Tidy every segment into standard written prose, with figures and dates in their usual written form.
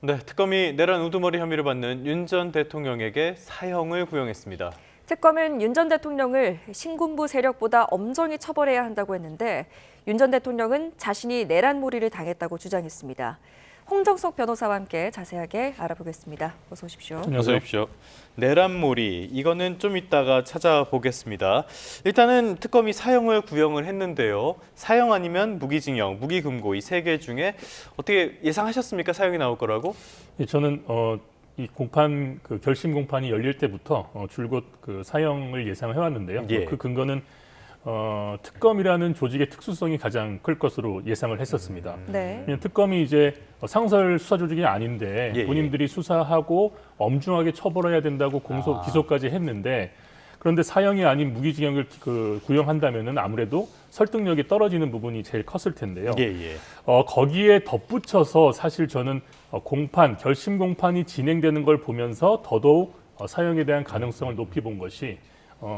네, 특검이 내란 우두머리 혐의를 받는 윤 전 대통령에게 사형을 구형했습니다. 특검은 윤 전 대통령을 신군부 세력보다 엄정히 처벌해야 한다고 했는데 윤 전 대통령은 자신이 내란몰이를 당했다고 주장했습니다. 홍정석 변호사와 함께 자세하게 알아보겠습니다. 어서 오십시오. 어서 오십시오. 내란몰이, 이거는 좀 이따가 찾아보겠습니다. 일단은 특검이 사형을 구형을 했는데요. 사형 아니면 무기징역, 무기금고 이 세 개 중에 어떻게 예상하셨습니까? 사형이 나올 거라고? 예, 저는 이 공판 결심 공판이 열릴 때부터 줄곧 그 사형을 예상을 해왔는데요. 예. 그 근거는 특검이라는 조직의 특수성이 가장 클 것으로 예상을 했었습니다. 네. 특검이 이제 상설 수사 조직이 아닌데 예, 본인들이 수사하고 엄중하게 처벌해야 된다고 기소까지 했는데, 그런데 사형이 아닌 무기징역을 구형한다면은 아무래도 설득력이 떨어지는 부분이 제일 컸을 텐데요. 예. 거기에 덧붙여서 사실 저는 결심 공판이 진행되는 걸 보면서 더더욱 사형에 대한 가능성을 높이 본 것이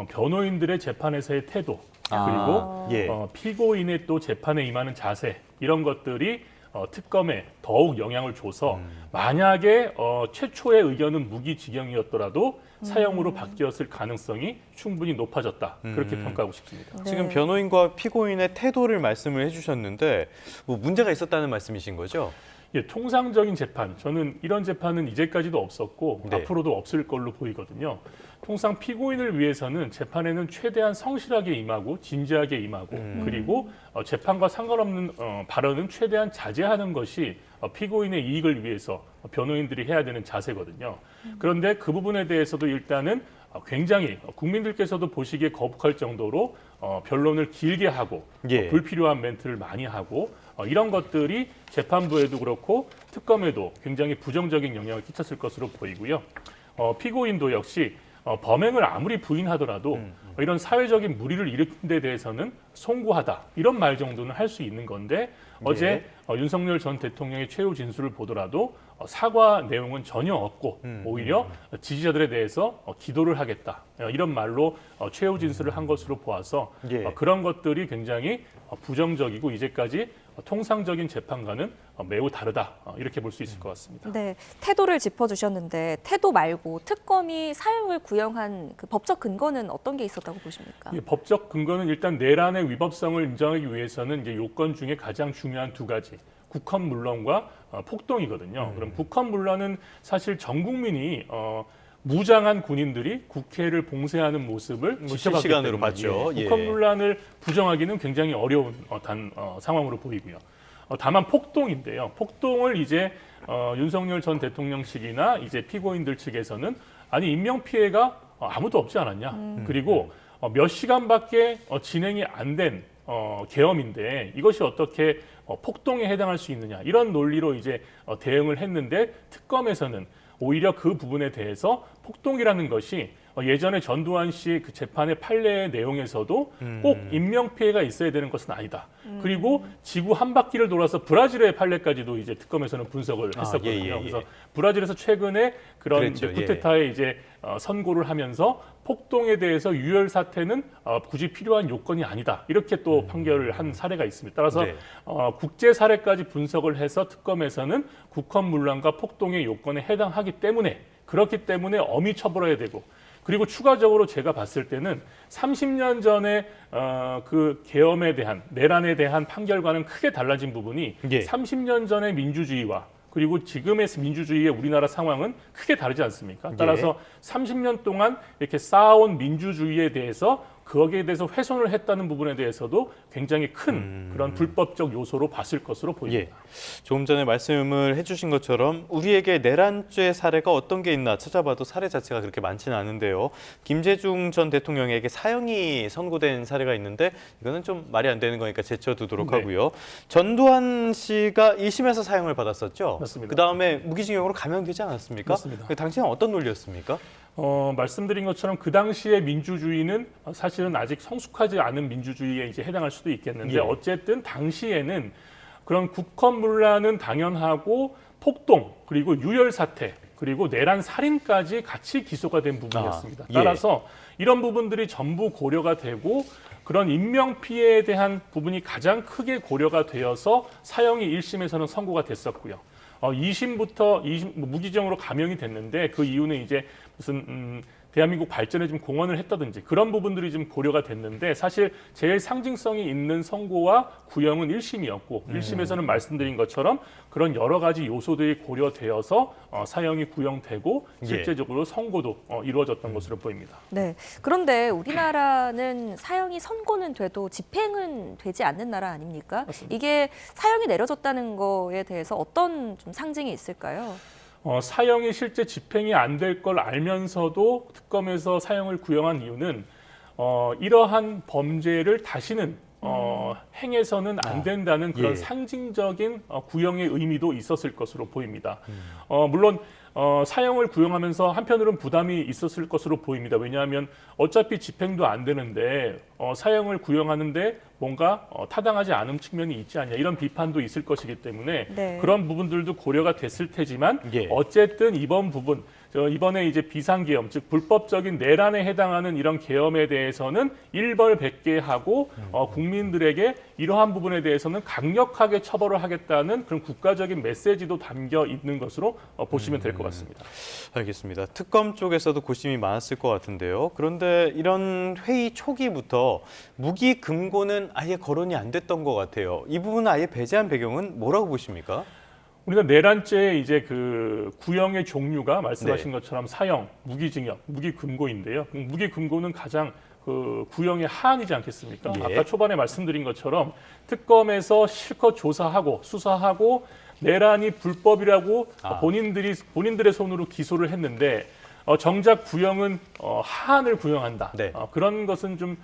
변호인들의 재판에서의 태도, 그리고 예. 피고인의 또 재판에 임하는 자세, 이런 것들이 특검에 더욱 영향을 줘서 만약에 최초의 의견은 무기징역이었더라도 사형으로 바뀌었을 가능성이 충분히 높아졌다. 그렇게 평가하고 싶습니다. 네. 지금 변호인과 피고인의 태도를 말씀을 해주셨는데 뭐 문제가 있었다는 말씀이신 거죠? 예, 통상적인 재판, 저는 이런 재판은 이제까지도 없었고 네. 앞으로도 없을 걸로 보이거든요. 통상 피고인을 위해서는 재판에는 최대한 성실하게 임하고 진지하게 임하고 그리고 재판과 상관없는 발언은 최대한 자제하는 것이 피고인의 이익을 위해서 변호인들이 해야 되는 자세거든요. 그런데 그 부분에 대해서도 일단은 굉장히 국민들께서도 보시기에 거북할 정도로 변론을 길게 하고 예. 불필요한 멘트를 많이 하고 이런 것들이 재판부에도 그렇고 특검에도 굉장히 부정적인 영향을 끼쳤을 것으로 보이고요. 피고인도 역시 범행을 아무리 부인하더라도 이런 사회적인 무리를 일으킨 데 대해서는 송구하다, 이런 말 정도는 할 수 있는 건데 어제 윤석열 전 대통령의 최후 진술을 보더라도 사과 내용은 전혀 없고 오히려 지지자들에 대해서 기도를 하겠다, 이런 말로 최후 진술을 한 것으로 보아서 예. 그런 것들이 굉장히 부정적이고 이제까지 통상적인 재판과는 매우 다르다, 이렇게 볼 수 있을 것 같습니다. 네, 태도를 짚어주셨는데 태도 말고 특검이 사형을 구형한 그 법적 근거는 어떤 게 있었다고 보십니까? 예, 법적 근거는 일단 내란의 위법성을 인정하기 위해서는 이제 요건 중에 가장 중요한 두 가지, 국헌문란과 폭동이거든요. 그럼 국헌문란은 사실 전 국민이 무장한 군인들이 국회를 봉쇄하는 모습을 지켜봤기 실시간으로 때문에 봤죠. 예. 국헌문란을 부정하기는 굉장히 어려운 상황으로 보이고요. 다만 폭동인데요. 폭동을 이제 윤석열 전 대통령실이나 이제 피고인들 측에서는 아니 인명 피해가 아무도 없지 않았냐. 그리고 몇 시간밖에 진행이 안 된 계엄인데 이것이 어떻게 폭동에 해당할 수 있느냐, 이런 논리로 이제 대응을 했는데 특검에서는 오히려 그 부분에 대해서 폭동이라는 것이 예전에 전두환 씨 그 재판의 판례 내용에서도 꼭 인명 피해가 있어야 되는 것은 아니다. 그리고 지구 한 바퀴를 돌아서 브라질의 판례까지도 이제 특검에서는 분석을 했었거든요. 예. 그래서 브라질에서 최근에 그런 그랬죠. 이제 쿠데타에 이제 선고를 하면서 폭동에 대해서 유혈 사태는 굳이 필요한 요건이 아니다, 이렇게 또 판결을 한 사례가 있습니다. 따라서 네. 국제 사례까지 분석을 해서 특검에서는 국헌문란과 폭동의 요건에 해당하기 때문에, 그렇기 때문에 엄히 처벌해야 되고, 그리고 추가적으로 제가 봤을 때는 30년 전에 그 계엄에 대한, 내란에 대한 판결과는 크게 달라진 부분이 예. 30년 전의 민주주의와 그리고 지금의 민주주의의 우리나라 상황은 크게 다르지 않습니까? 따라서 30년 동안 이렇게 쌓아온 민주주의에 대해서 거기에 대해서 훼손을 했다는 부분에 대해서도 굉장히 큰 그런 불법적 요소로 봤을 것으로 보입니다. 예. 조금 전에 말씀을 해주신 것처럼 우리에게 내란죄 사례가 어떤 게 있나 찾아봐도 사례 자체가 그렇게 많지는 않은데요. 김대중 전 대통령에게 사형이 선고된 사례가 있는데 이거는 좀 말이 안 되는 거니까 제쳐두도록 네. 하고요. 전두환 씨가 1심에서 사형을 받았었죠. 맞습니다. 그다음에 무기징역으로 감형되지 않았습니까? 맞습니다. 당시는 어떤 논리였습니까? 말씀드린 것처럼 그 당시의 민주주의는 사실은 아직 성숙하지 않은 민주주의에 이제 해당할 수도 있겠는데 예. 어쨌든 당시에는 그런 국헌문란은 당연하고 폭동, 그리고 유혈 사태, 그리고 내란 살인까지 같이 기소가 된 부분이었습니다. 예. 따라서 이런 부분들이 전부 고려가 되고 그런 인명 피해에 대한 부분이 가장 크게 고려가 되어서 사형이 1심에서는 선고가 됐었고요. 2심부터 무기징역으로 감형이 됐는데 그 이유는 이제 무슨 대한민국 발전에 좀 공헌을 했다든지 그런 부분들이 좀 고려가 됐는데 사실 제일 상징성이 있는 선고와 구형은 1심이었고 1심에서는 말씀드린 것처럼 그런 여러 가지 요소들이 고려되어서 사형이 구형되고 실제적으로 선고도 이루어졌던 것으로 보입니다. 네. 그런데 우리나라는 사형이 선고는 돼도 집행은 되지 않는 나라 아닙니까? 맞습니다. 이게 사형이 내려졌다는 거에 대해서 어떤 좀 상징이 있을까요? 사형이 실제 집행이 안 될 걸 알면서도 특검에서 사형을 구형한 이유는 이러한 범죄를 다시는 행해서는 안 된다는 그런 예. 상징적인 구형의 의미도 있었을 것으로 보입니다. 물론 사형을 구형하면서 한편으로는 부담이 있었을 것으로 보입니다. 왜냐하면 어차피 집행도 안 되는데 사형을 구형하는데 뭔가 타당하지 않은 측면이 있지 않냐 이런 비판도 있을 것이기 때문에 네. 그런 부분들도 고려가 됐을 테지만 예. 어쨌든 이번 부분 이번에 이제 비상계엄 즉 불법적인 내란에 해당하는 이런 계엄에 대해서는 일벌백계하고 국민들에게 이러한 부분에 대해서는 강력하게 처벌을 하겠다는 그런 국가적인 메시지도 담겨 있는 것으로 보시면 될 것 같습니다. 알겠습니다. 특검 쪽에서도 고심이 많았을 것 같은데요. 그런데 이런 회의 초기부터 무기 금고는 아예 거론이 안 됐던 것 같아요. 이 부분은 아예 배제한 배경은 뭐라고 보십니까? 우리가 내란죄의 이제 그 구형의 종류가 말씀하신 것처럼 사형, 무기징역, 무기금고인데요. 무기금고는 가장 그 구형의 하한이지 않겠습니까? 예. 아까 초반에 말씀드린 것처럼 특검에서 실컷 조사하고 수사하고 내란이 불법이라고 본인들의 손으로 기소를 했는데 정작 구형은 하한을 구형한다. 네. 그런 것은 좀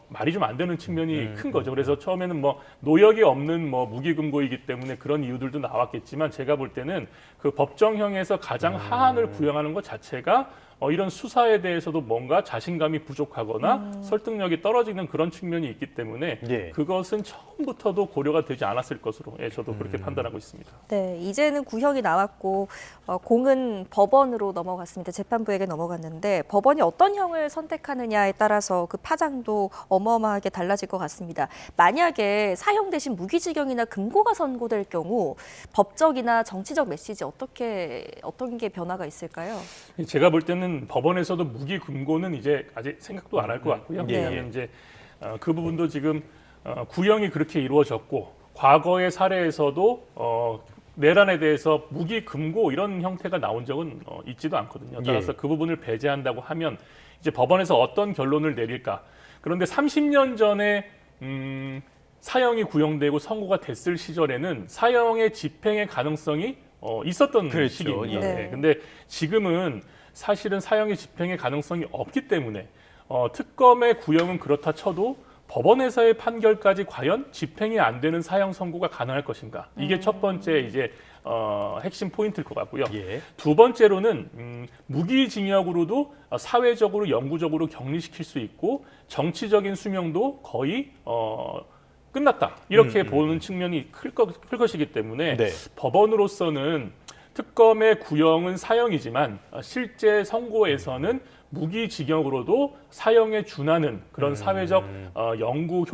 말이 좀 안 되는 측면이 큰 거죠. 그래서 처음에는 뭐 노역이 없는 뭐 무기금고이기 때문에 그런 이유들도 나왔겠지만 제가 볼 때는 그 법정형에서 가장 하한을 구형하는 것 자체가 이런 수사에 대해서도 뭔가 자신감이 부족하거나 설득력이 떨어지는 그런 측면이 있기 때문에 예. 그것은 처음부터도 고려가 되지 않았을 것으로 저도 그렇게 판단하고 있습니다. 네, 이제는 구형이 나왔고 공은 법원으로 넘어갔습니다. 재판부에게 넘어갔는데 법원이 어떤 형을 선택하느냐에 따라서 그 파장도 어마어마하게 달라질 것 같습니다. 만약에 사형 대신 무기징역이나 금고가 선고될 경우 법적이나 정치적 메시지 어떤 게 변화가 있을까요? 제가 볼 때는 법원에서도 무기금고는 이제 아직 생각도 안 할 것 같고요. 네. 왜냐하면 이제 그 부분도 지금 구형이 그렇게 이루어졌고 과거의 사례에서도 내란에 대해서 무기금고 이런 형태가 나온 적은 있지도 않거든요. 따라서 예. 그 부분을 배제한다고 하면 이제 법원에서 어떤 결론을 내릴까. 그런데 30년 전에 사형이 구형되고 선고가 됐을 시절에는 사형의 집행의 가능성이 있었던 그렇죠. 시기입니다. 예. 네. 근데 지금은 사실은 사형의 집행의 가능성이 없기 때문에 특검의 구형은 그렇다 쳐도 법원에서의 판결까지 과연 집행이 안 되는 사형 선고가 가능할 것인가? 이게 첫 번째 이제 핵심 포인트일 것 같고요. 예. 두 번째로는 무기징역으로도 사회적으로 영구적으로 격리시킬 수 있고 정치적인 수명도 거의 끝났다 이렇게 보는 측면이 클 것이기 때문에 네. 법원으로서는 특검의 구형은 사형이지만 실제 선고에서는 무기징역으로도 사형에 준하는 그런 사회적 영구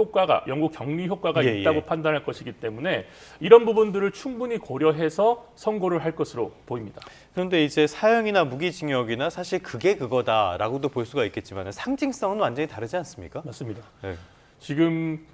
격리 효과가 예, 있다고 예. 판단할 것이기 때문에 이런 부분들을 충분히 고려해서 선고를 할 것으로 보입니다. 그런데 이제 사형이나 무기징역이나 사실 그게 그거다라고도 볼 수가 있겠지만 상징성은 완전히 다르지 않습니까? 맞습니다. 네. 지금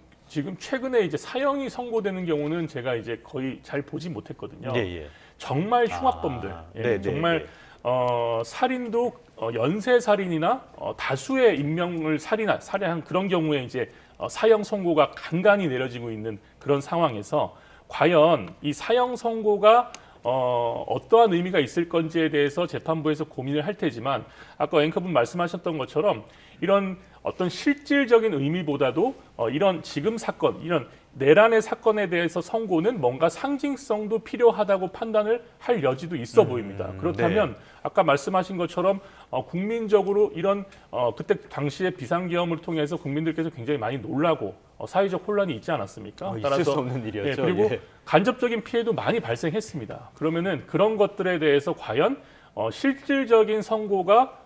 최근에 이제 사형이 선고되는 경우는 제가 이제 거의 잘 보지 못했거든요. 예, 예. 정말 흉악범들, 네, 정말 네. 살인도 연쇄 살인이나 다수의 인명을 살해한 그런 경우에 이제 사형 선고가 간간히 내려지고 있는 그런 상황에서 과연 이 사형 선고가 어떠한 의미가 있을 건지에 대해서 재판부에서 고민을 할 테지만 아까 앵커분 말씀하셨던 것처럼 이런 어떤 실질적인 의미보다도 이런 지금 사건, 이런 내란의 사건에 대해서 선고는 뭔가 상징성도 필요하다고 판단을 할 여지도 있어 보입니다. 그렇다면 네. 아까 말씀하신 것처럼 국민적으로 이런 그때 당시에 비상계엄을 통해서 국민들께서 굉장히 많이 놀라고 사회적 혼란이 있지 않았습니까? 있을 수 없는 일이었죠. 그리고 예. 간접적인 피해도 많이 발생했습니다. 그러면은 그런 것들에 대해서 과연 실질적인 선고가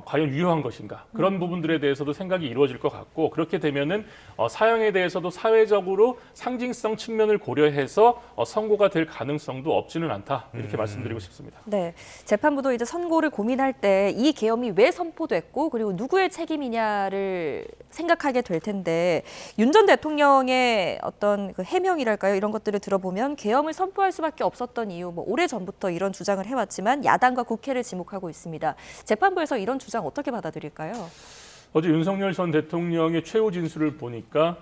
과연 유효한 것인가 그런 부분들에 대해서도 생각이 이루어질 것 같고 그렇게 되면은 사형에 대해서도 사회적으로 상징성 측면을 고려해서 선고가 될 가능성도 없지는 않다 이렇게 말씀드리고 싶습니다. 네, 재판부도 이제 선고를 고민할 때 이 계엄이 왜 선포됐고 그리고 누구의 책임이냐를 생각하게 될 텐데 윤 전 대통령의 어떤 그 해명이랄까요 이런 것들을 들어보면 계엄을 선포할 수밖에 없었던 이유 뭐 오래 전부터 이런 주장을 해왔지만 야당과 국회를 지목하고 있습니다. 재판부에서 이런 주장 어떻게 받아들일까요? 어제 윤석열 전 대통령의 최후 진술을 보니까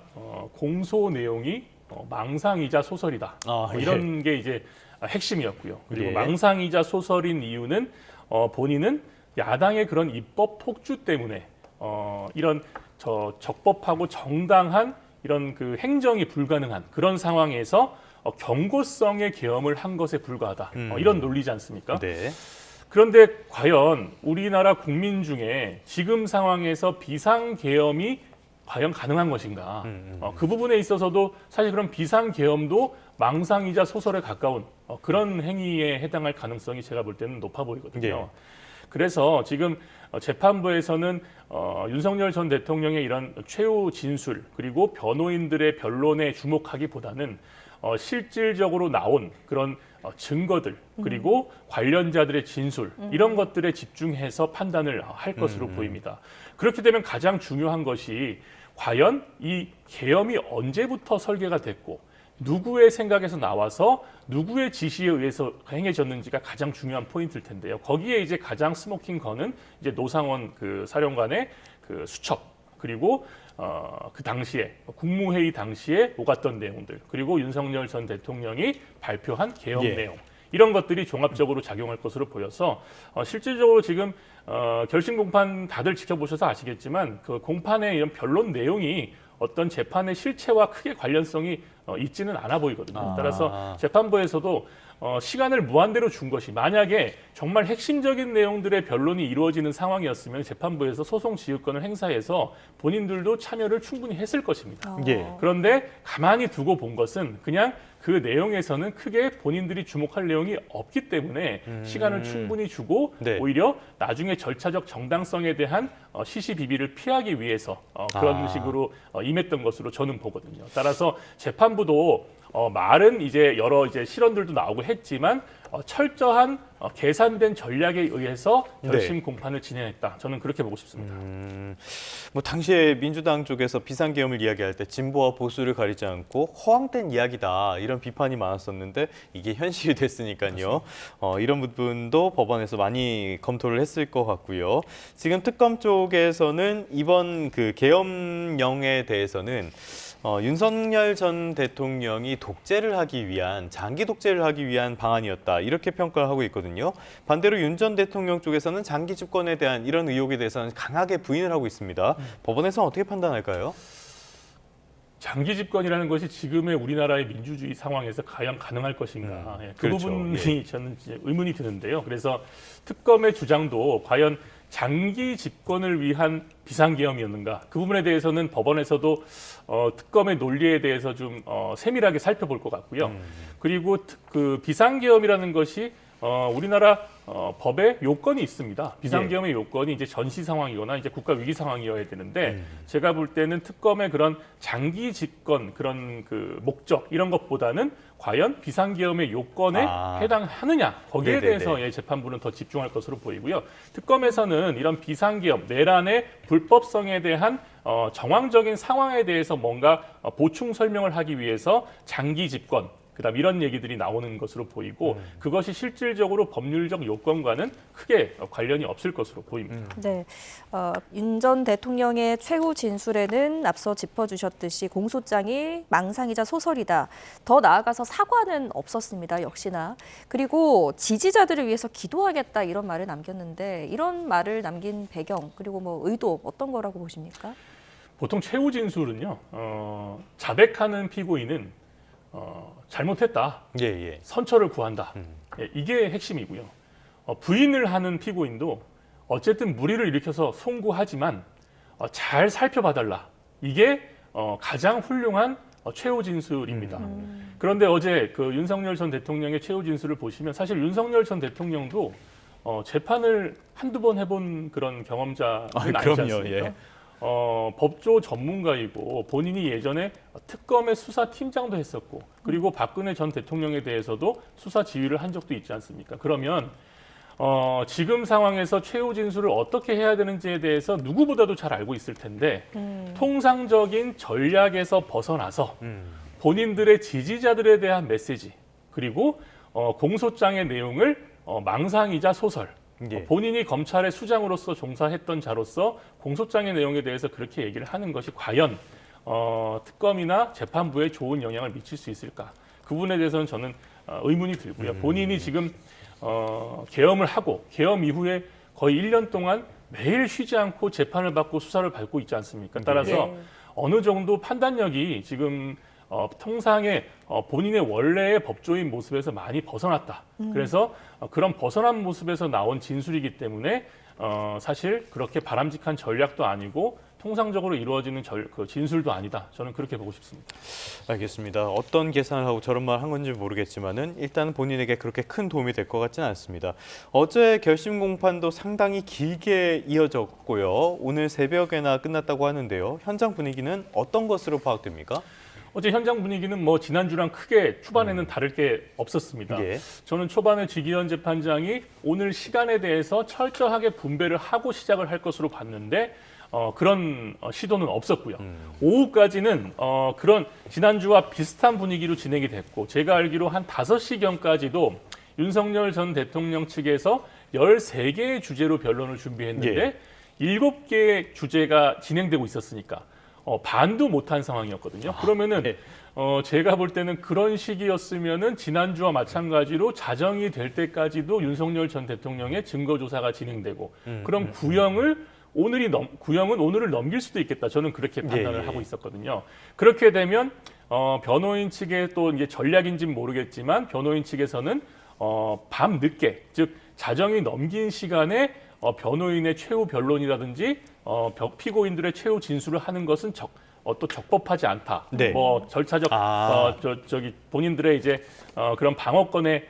공소 내용이 망상이자 소설이다. 이런 게 이제 핵심이었고요. 그리고 예. 망상이자 소설인 이유는 본인은 야당의 그런 입법 폭주 때문에 이런 적법하고 정당한 이런 그 행정이 불가능한 그런 상황에서 경고성의 계엄을 한 것에 불과하다. 이런 논리지 않습니까? 네. 그런데 과연 우리나라 국민 중에 지금 상황에서 비상계엄이 과연 가능한 것인가? 그 부분에 있어서도 사실 그런 비상계엄도 망상이자 소설에 가까운 그런 행위에 해당할 가능성이 제가 볼 때는 높아 보이거든요. 예. 그래서 지금 재판부에서는 윤석열 전 대통령의 이런 최후 진술 그리고 변호인들의 변론에 주목하기보다는 실질적으로 나온 그런 증거들 그리고 관련자들의 진술 이런 것들에 집중해서 판단을 할 것으로 보입니다. 그렇게 되면 가장 중요한 것이 과연 이 계엄이 언제부터 설계가 됐고 누구의 생각에서 나와서 누구의 지시에 의해서 행해졌는지가 가장 중요한 포인트일 텐데요. 거기에 이제 가장 스모킹 건은 이제 노상원 그 사령관의 그 수첩 그리고 그 당시에 국무회의 당시에 오갔던 내용들 그리고 윤석열 전 대통령이 발표한 계엄 예. 내용 이런 것들이 종합적으로 작용할 것으로 보여서 실질적으로 지금 결심 공판 다들 지켜보셔서 아시겠지만 그 공판의 이런 변론 내용이 어떤 재판의 실체와 크게 관련성이 있지는 않아 보이거든요. 따라서 재판부에서도 시간을 무한대로 준 것이 만약에 정말 핵심적인 내용들의 변론이 이루어지는 상황이었으면 재판부에서 소송 지휘권을 행사해서 본인들도 참여를 충분히 했을 것입니다. 예. 그런데 가만히 두고 본 것은 그냥 그 내용에서는 크게 본인들이 주목할 내용이 없기 때문에 시간을 충분히 주고 네. 오히려 나중에 절차적 정당성에 대한 시시비비를 피하기 위해서 그런 식으로 임했던 것으로 저는 보거든요. 따라서 재판부도 말은 이제 여러 이제 실언들도 나오고 했지만 철저한 계산된 전략에 의해서 결심 공판을 진행했다. 저는 그렇게 보고 싶습니다. 뭐 당시에 민주당 쪽에서 비상계엄을 이야기할 때 진보와 보수를 가리지 않고 허황된 이야기다 이런 비판이 많았었는데 이게 현실이 됐으니까요. 이런 부분도 법원에서 많이 검토를 했을 것 같고요. 지금 특검 쪽에서는 이번 그 계엄령에 대해서는 윤석열 전 대통령이 독재를 하기 위한 장기 독재를 하기 위한 방안이었다 이렇게 평가를 하고 있거든요. 반대로 윤 전 대통령 쪽에서는 장기 집권에 대한 이런 의혹에 대해서는 강하게 부인을 하고 있습니다. 법원에서는 어떻게 판단할까요? 장기 집권이라는 것이 지금의 우리나라의 민주주의 상황에서 과연 가능할 것인가 그 그렇죠. 부분이 저는 이제 의문이 드는데요. 그래서 특검의 주장도 과연 장기 집권을 위한 비상계엄이었는가 그 부분에 대해서는 법원에서도 특검의 논리에 대해서 좀 세밀하게 살펴볼 것 같고요. 그리고 그 비상계엄이라는 것이 우리나라 법에 요건이 있습니다. 비상계엄의 요건이 이제 전시 상황이거나 이제 국가 위기 상황이어야 되는데 제가 볼 때는 특검의 그런 장기 집권 그런 그 목적 이런 것보다는 과연 비상계엄의 요건에 해당하느냐 거기에 네네네. 대해서 재판부는 더 집중할 것으로 보이고요. 특검에서는 이런 비상계엄 내란의 불법성에 대한 정황적인 상황에 대해서 뭔가 보충 설명을 하기 위해서 장기 집권 그다음 이런 얘기들이 나오는 것으로 보이고 그것이 실질적으로 법률적 요건과는 크게 관련이 없을 것으로 보입니다. 네, 윤 전 대통령의 최후 진술에는 앞서 짚어주셨듯이 공소장이 망상이자 소설이다. 더 나아가서 사과는 없었습니다. 역시나. 그리고 지지자들을 위해서 기도하겠다 이런 말을 남겼는데 이런 말을 남긴 배경 그리고 뭐 의도 어떤 거라고 보십니까? 보통 최후 진술은요. 자백하는 피고인은 잘못했다. 예. 선처를 구한다. 이게 핵심이고요. 부인을 하는 피고인도 어쨌든 무리를 일으켜서 송구하지만 잘 살펴봐달라. 이게 가장 훌륭한 최후 진술입니다. 그런데 어제 그 윤석열 전 대통령의 최후 진술을 보시면 사실 윤석열 전 대통령도 재판을 한두 번 해본 그런 경험자는 아니지 그럼요. 않습니까? 예. 법조 전문가이고 본인이 예전에 특검의 수사팀장도 했었고 그리고 박근혜 전 대통령에 대해서도 수사 지휘를 한 적도 있지 않습니까? 그러면 지금 상황에서 최후 진술을 어떻게 해야 되는지에 대해서 누구보다도 잘 알고 있을 텐데 통상적인 전략에서 벗어나서 본인들의 지지자들에 대한 메시지 그리고 공소장의 내용을 망상이자 소설 예. 본인이 검찰의 수장으로서 종사했던 자로서 공소장의 내용에 대해서 그렇게 얘기를 하는 것이 과연 특검이나 재판부에 좋은 영향을 미칠 수 있을까? 그 부분에 대해서는 저는 의문이 들고요. 본인이 지금 계엄을 하고 계엄 이후에 거의 1년 동안 매일 쉬지 않고 재판을 받고 수사를 받고 있지 않습니까? 따라서 예. 어느 정도 판단력이 지금 통상의 본인의 원래의 법조인 모습에서 많이 벗어났다. 그래서 그런 벗어난 모습에서 나온 진술이기 때문에 사실 그렇게 바람직한 전략도 아니고 통상적으로 이루어지는 그 진술도 아니다. 저는 그렇게 보고 싶습니다. 알겠습니다. 어떤 계산을 하고 저런 말 한 건지 모르겠지만은 일단 본인에게 그렇게 큰 도움이 될 것 같지는 않습니다. 어제 결심 공판도 상당히 길게 이어졌고요. 오늘 새벽에나 끝났다고 하는데요. 현장 분위기는 어떤 것으로 파악됩니까? 어제 현장 분위기는 뭐 지난주랑 크게 초반에는 다를 게 없었습니다. 예. 저는 초반에 지기현 재판장이 오늘 시간에 대해서 철저하게 분배를 하고 시작을 할 것으로 봤는데 그런 시도는 없었고요. 오후까지는 그런 지난주와 비슷한 분위기로 진행이 됐고 제가 알기로 한 5시경까지도 윤석열 전 대통령 측에서 13개의 주제로 변론을 준비했는데 7개의 주제가 진행되고 있었으니까 반도 못한 상황이었거든요. 그러면은 네. 제가 볼 때는 그런 시기였으면은 지난주와 마찬가지로 자정이 될 때까지도 윤석열 전 대통령의 증거 조사가 진행되고 그럼 구형은 오늘을 넘길 수도 있겠다. 저는 그렇게 판단을 하고 있었거든요. 그렇게 되면 변호인 측의 또 이제 전략인지는 모르겠지만 변호인 측에서는 밤 늦게 즉 자정이 넘긴 시간에 변호인의 최후 변론이라든지 피고인들의 최후 진술을 하는 것은 또 적법하지 않다. 네. 뭐 절차적 본인들의 이제 그런 방어권에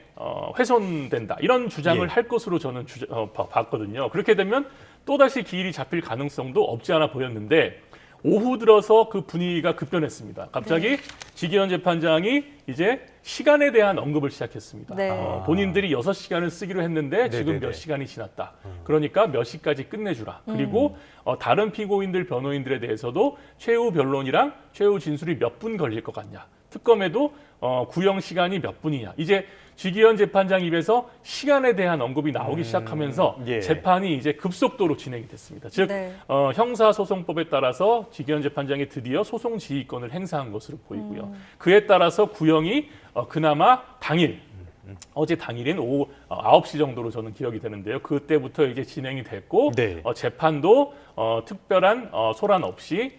훼손된다. 이런 주장을 할 것으로 저는 봤거든요. 그렇게 되면 또다시 기일이 잡힐 가능성도 없지 않아 보였는데 오후 들어서 그 분위기가 급변했습니다. 갑자기 지기현 재판장이 이제 시간에 대한 언급을 시작했습니다. 네. 본인들이 6시간을 쓰기로 했는데 지금 네네네. 몇 시간이 지났다. 그러니까 몇 시까지 끝내주라. 그리고 다른 피고인들, 변호인들에 대해서도 최후 변론이랑 최후 진술이 몇 분 걸릴 것 같냐. 특검에도 구형 시간이 몇 분이냐. 이제 지기현 재판장 입에서 시간에 대한 언급이 나오기 시작하면서 예. 재판이 이제 급속도로 진행이 됐습니다. 즉 네. 형사소송법에 따라서 지기현 재판장이 드디어 소송 지휘권을 행사한 것으로 보이고요. 그에 따라서 구형이 그나마 당일 어제 당일인 오후 9시 정도로 저는 기억이 되는데요. 그때부터 이제 진행이 됐고 네. 재판도 특별한 소란 없이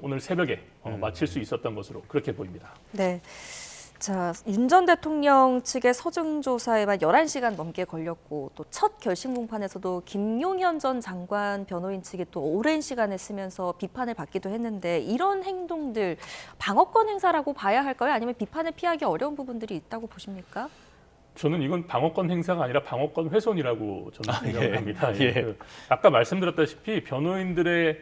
오늘 새벽에 마칠 수 있었던 것으로 그렇게 보입니다. 네. 자, 윤 전 대통령 측의 서증 조사에만 11시간 넘게 걸렸고 또 첫 결심 공판에서도 김용현 전 장관 변호인 측이 또 오랜 시간을 쓰면서 비판을 받기도 했는데 이런 행동들 방어권 행사라고 봐야 할까요? 아니면 비판을 피하기 어려운 부분들이 있다고 보십니까? 저는 이건 방어권 행사가 아니라 방어권 훼손이라고 저는 생각을 합니다. 예. 아까 말씀드렸다시피 변호인들의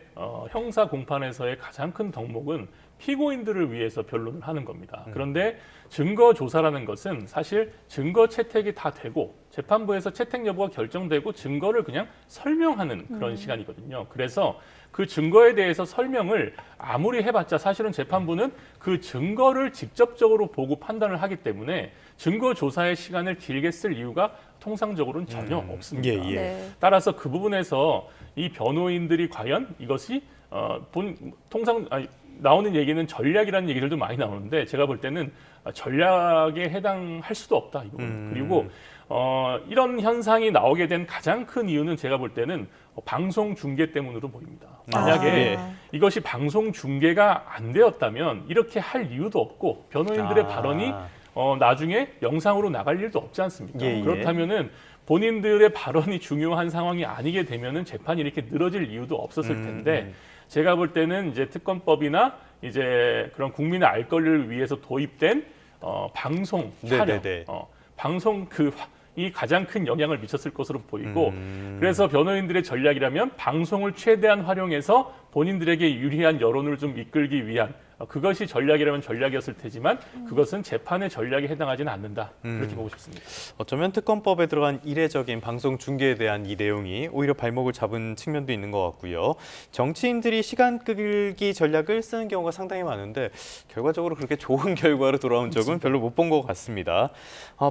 형사 공판에서의 가장 큰 덕목은 피고인들을 위해서 변론을 하는 겁니다. 그런데 증거 조사라는 것은 사실 증거 채택이 다 되고 재판부에서 채택 여부가 결정되고 증거를 그냥 설명하는 그런 시간이거든요. 그래서 그 증거에 대해서 설명을 아무리 해봤자 사실은 재판부는 그 증거를 직접적으로 보고 판단을 하기 때문에 증거 조사의 시간을 길게 쓸 이유가 통상적으로는 전혀 없습니다. 예, 예. 네. 따라서 그 부분에서 이 변호인들이 과연 이것이 나오는 얘기는 전략이라는 얘기들도 많이 나오는데 제가 볼 때는 전략에 해당할 수도 없다 이 부분. 그리고 이런 현상이 나오게 된 가장 큰 이유는 제가 볼 때는 방송 중계 때문으로 보입니다. 만약에 이것이 방송 중계가 안 되었다면 이렇게 할 이유도 없고 변호인들의 발언이 나중에 영상으로 나갈 일도 없지 않습니까? 예, 예. 그렇다면은 본인들의 발언이 중요한 상황이 아니게 되면은 재판이 이렇게 늘어질 이유도 없었을 텐데 제가 볼 때는 이제 특검법이나 이제 그런 국민의 알 권리를 위해서 도입된 방송 촬영, 네네네. 방송 이 가장 큰 영향을 미쳤을 것으로 보이고 그래서 변호인들의 전략이라면 방송을 최대한 활용해서 본인들에게 유리한 여론을 좀 이끌기 위한 그것이 전략이라면 전략이었을 테지만 그것은 재판의 전략에 해당하지는 않는다. 그렇게 보고 싶습니다. 어쩌면 특검법에 들어간 이례적인 방송 중계에 대한 이 내용이 오히려 발목을 잡은 측면도 있는 것 같고요. 정치인들이 시간 끌기 전략을 쓰는 경우가 상당히 많은데 결과적으로 그렇게 좋은 결과로 돌아온 적은 별로 못 본 것 같습니다.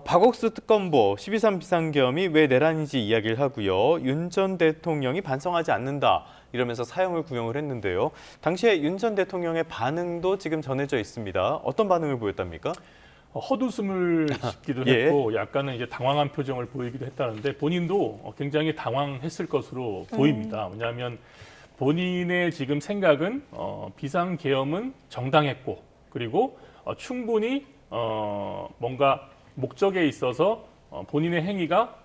박옥수 특검보 12.3 비상계엄이 왜 내란인지 이야기를 하고요. 윤 전 대통령이 반성하지 않는다. 이러면서 사형을 구형을 했는데요. 당시에 윤 전 대통령의 반응도 지금 전해져 있습니다. 어떤 반응을 보였답니까? 헛웃음을 짓기도 예. 했고 약간은 이제 당황한 표정을 보이기도 했다는데 본인도 굉장히 당황했을 것으로 보입니다. 왜냐하면 본인의 지금 생각은 비상계엄은 정당했고 그리고 충분히 뭔가 목적에 있어서 본인의 행위가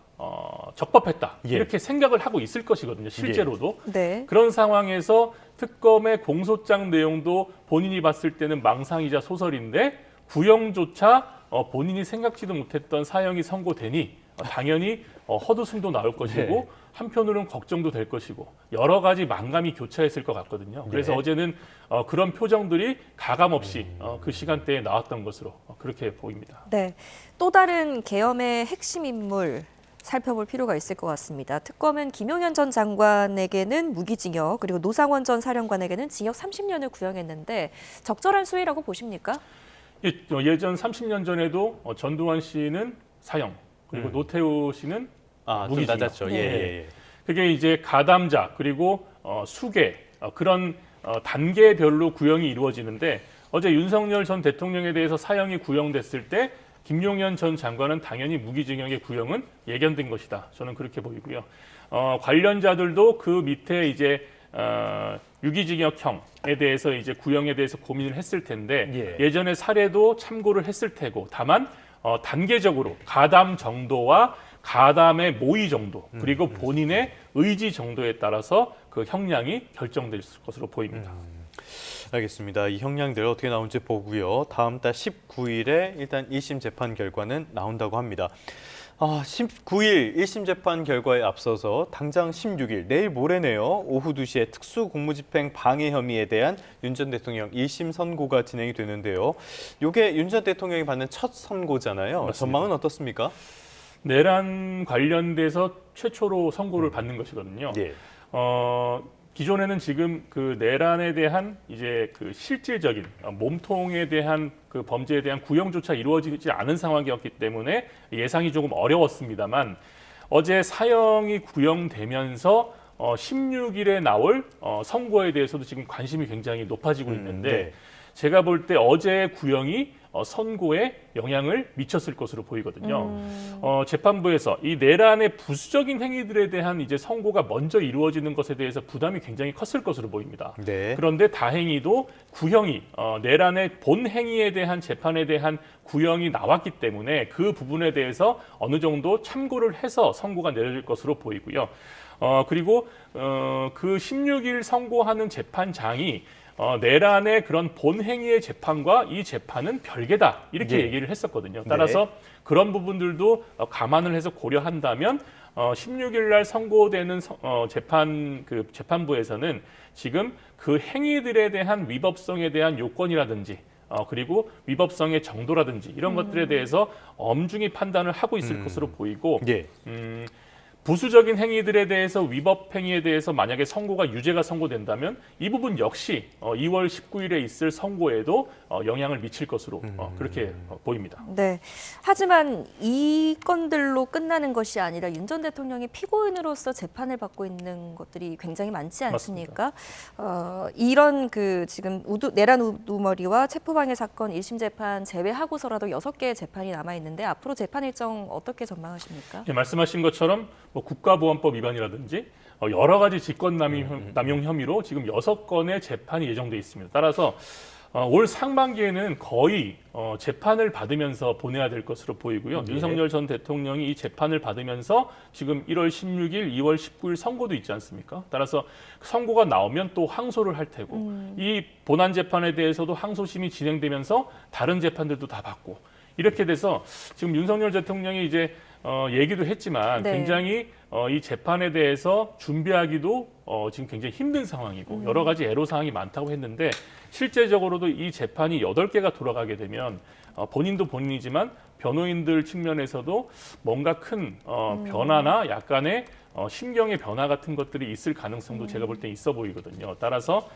적법했다. 예. 이렇게 생각을 하고 있을 것이거든요. 실제로도. 네. 그런 상황에서 특검의 공소장 내용도 본인이 봤을 때는 망상이자 소설인데 구형조차 본인이 생각지도 못했던 사형이 선고되니 당연히 헛웃음도 나올 것이고 네. 한편으로는 걱정도 될 것이고 여러 가지 만감이 교차했을 것 같거든요. 그래서 네. 어제는 그런 표정들이 가감없이 그 시간대에 나왔던 것으로 그렇게 보입니다. 네. 또 다른 계엄의 핵심 인물 살펴볼 필요가 있을 것 같습니다. 특검은 김용현 전 장관에게는 무기징역, 그리고 노상원 전 사령관에게는 징역 30년을 구형했는데 적절한 수위라고 보십니까? 예전 30년 전에도 전두환 씨는 사형, 그리고 노태우 씨는 좀 무기징역. 낮았죠. 네. 예. 그게 이제 가담자 그리고 수괴 그런 단계별로 구형이 이루어지는데 어제 윤석열 전 대통령에 대해서 사형이 구형됐을 때 김용현 전 장관은 당연히 무기징역의 구형은 예견된 것이다. 저는 그렇게 보이고요. 관련자들도 그 밑에 이제 유기징역형에 대해서 이제 구형에 대해서 고민을 했을 텐데 예. 예전의 사례도 참고를 했을 테고 다만 단계적으로 가담 정도와 가담의 모의 정도 그리고 본인의 의지 정도에 따라서 그 형량이 결정될 것으로 보입니다. 알겠습니다. 이 형량들 어떻게 나올지 보고요. 다음 달 19일에 일단 1심 재판 결과는 나온다고 합니다. 19일 1심 재판 결과에 앞서서 당장 16일 내일 모레네요. 오후 2시에 특수공무집행 방해 혐의에 대한 윤 전 대통령 1심 선고가 진행이 되는데요. 이게 윤 전 대통령이 받는 첫 선고잖아요. 맞습니다. 전망은 어떻습니까? 내란 관련돼서 최초로 선고를 받는 것이거든요. 예. 기존에는 지금 그 내란에 대한 이제 그 실질적인 몸통에 대한 그 범죄에 대한 구형조차 이루어지지 않은 상황이었기 때문에 예상이 조금 어려웠습니다만 어제 사형이 구형되면서 16일에 나올 선고에 대해서도 지금 관심이 굉장히 높아지고 있는데 네. 제가 볼 때 어제 구형이 선고에 영향을 미쳤을 것으로 보이거든요. 재판부에서 이 내란의 부수적인 행위들에 대한 이제 선고가 먼저 이루어지는 것에 대해서 부담이 굉장히 컸을 것으로 보입니다. 네. 그런데 다행히도 구형이 내란의 본 행위에 대한 재판에 대한 구형이 나왔기 때문에 그 부분에 대해서 어느 정도 참고를 해서 선고가 내려질 것으로 보이고요. 그리고 그 16일 선고하는 재판장이 내란의 그런 본 행위의 재판과 이 재판은 별개다 이렇게 예. 얘기를 했었거든요. 따라서 그런 부분들도 감안을 해서 고려한다면 16일 날 선고되는 재판부에서는 지금 그 행위들에 대한 위법성에 대한 요건이라든지 그리고 위법성의 정도라든지 이런 것들에 대해서 엄중히 판단을 하고 있을 것으로 보이고 예. 부수적인 행위들에 대해서 위법 행위에 대해서 만약에 유죄가 선고된다면 이 부분 역시 2월 19일에 있을 선고에도 영향을 미칠 것으로 그렇게 보입니다. 네. 하지만 이 건들로 끝나는 것이 아니라 윤 전 대통령이 피고인으로서 재판을 받고 있는 것들이 굉장히 많지 않습니까? 이런 그 지금 내란 우두머리와 체포방해 사건 1심 재판 제외하고서라도 6개의 재판이 남아 있는데 앞으로 재판 일정 어떻게 전망하십니까? 네, 말씀하신 것처럼 국가보안법 위반이라든지 여러 가지 직권남용 혐의로 지금 6건의 재판이 예정돼 있습니다. 따라서 올 상반기에는 거의 재판을 받으면서 보내야 될 것으로 보이고요. 네. 윤석열 전 대통령이 이 재판을 받으면서 지금 1월 16일, 2월 19일 선고도 있지 않습니까? 따라서 선고가 나오면 또 항소를 할 테고 이 본안 재판에 대해서도 항소심이 진행되면서 다른 재판들도 다 받고 이렇게 돼서 지금 윤석열 대통령이 이제 얘기도 했지만 네. 굉장히 이 재판에 대해서 준비하기도 지금 굉장히 힘든 상황이고 여러 가지 애로사항이 많다고 했는데 실제적으로도 이 재판이 8개가 돌아가게 되면 본인도 본인이지만 변호인들 측면에서도 뭔가 큰 변화나 약간의 심경의 변화 같은 것들이 있을 가능성도 제가 볼 때 있어 보이거든요. 따라서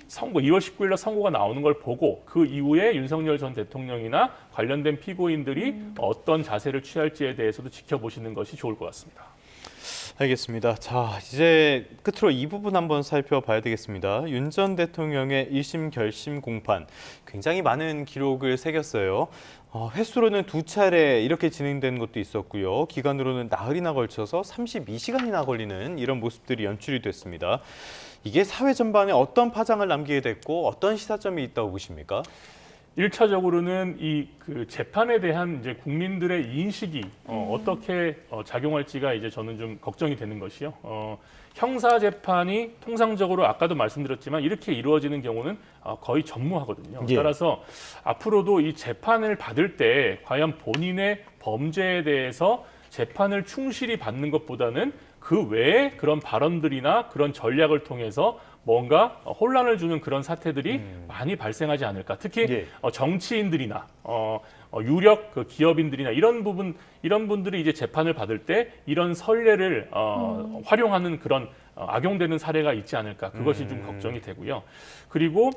선고 2월 19일 날 선고가 나오는 걸 보고 그 이후에 윤석열 전 대통령이나 관련된 피고인들이 어떤 자세를 취할지에 대해서도 지켜보시는 것이 좋을 것 같습니다. 알겠습니다. 자, 이제 끝으로 이 부분 한번 살펴봐야 되겠습니다. 윤 전 대통령의 1심 결심 공판 굉장히 많은 기록을 새겼어요. 횟수로는 2차례 이렇게 진행된 것도 있었고요. 기간으로는 나흘이나 걸쳐서 32시간이나 걸리는 이런 모습들이 연출이 됐습니다. 이게 사회 전반에 어떤 파장을 남기게 됐고 어떤 시사점이 있다고 보십니까? 1차적으로는 그 재판에 대한 이제 국민들의 인식이 어떻게 작용할지가 이제 저는 좀 걱정이 되는 것이요. 형사 재판이 통상적으로 아까도 말씀드렸지만 이렇게 이루어지는 경우는 거의 전무하거든요. 예. 따라서 앞으로도 이 재판을 받을 때 과연 본인의 범죄에 대해서 재판을 충실히 받는 것보다는 그 외에 그런 발언들이나 그런 전략을 통해서 뭔가 혼란을 주는 그런 사태들이 많이 발생하지 않을까. 특히 예. 정치인들이나 유력 그 기업인들이나 이런 분들이 이제 재판을 받을 때 이런 선례를 활용하는 그런 악용되는 사례가 있지 않을까. 그것이 좀 걱정이 되고요. 그리고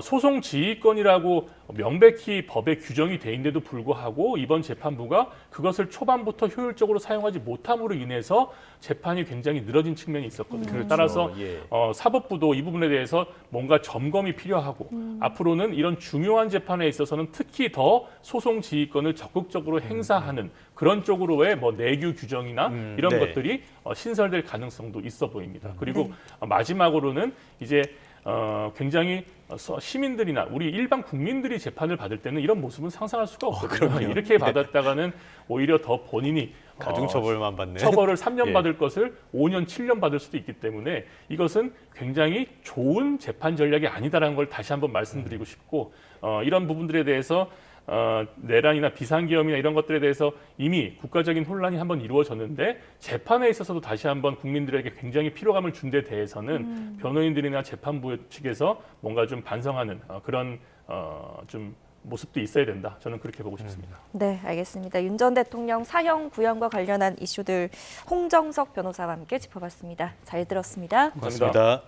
소송 지휘권이라고 명백히 법에 규정이 돼 있는데도 불구하고 이번 재판부가 그것을 초반부터 효율적으로 사용하지 못함으로 인해서 재판이 굉장히 늘어진 측면이 있었거든요. 그렇죠. 따라서 예. 사법부도 이 부분에 대해서 뭔가 점검이 필요하고 앞으로는 이런 중요한 재판에 있어서는 특히 더 소송 지휘권을 적극적으로 행사하는 그런 쪽으로의 뭐 내규 규정이나 이런 네. 것들이 신설될 가능성도 있어 보입니다. 그리고 마지막으로는 이제 굉장히 시민들이나 우리 일반 국민들이 재판을 받을 때는 이런 모습은 상상할 수가 없거든요. 그럼요. 이렇게 받았다가는 오히려 더 본인이 가중처벌만 받는. 처벌을 3년 예. 받을 것을 5년, 7년 받을 수도 있기 때문에 이것은 굉장히 좋은 재판 전략이 아니다라는 걸 다시 한번 말씀드리고 싶고 이런 부분들에 대해서 내란이나 비상계엄이나 이런 것들에 대해서 이미 국가적인 혼란이 한번 이루어졌는데 재판에 있어서도 다시 한번 국민들에게 굉장히 피로감을 준 데 대해서는 변호인들이나 재판부 측에서 뭔가 좀 반성하는 그런 좀 모습도 있어야 된다. 저는 그렇게 보고 싶습니다. 네, 알겠습니다. 윤 전 대통령 사형 구형과 관련한 이슈들 홍정석 변호사와 함께 짚어봤습니다. 잘 들었습니다. 고맙습니다.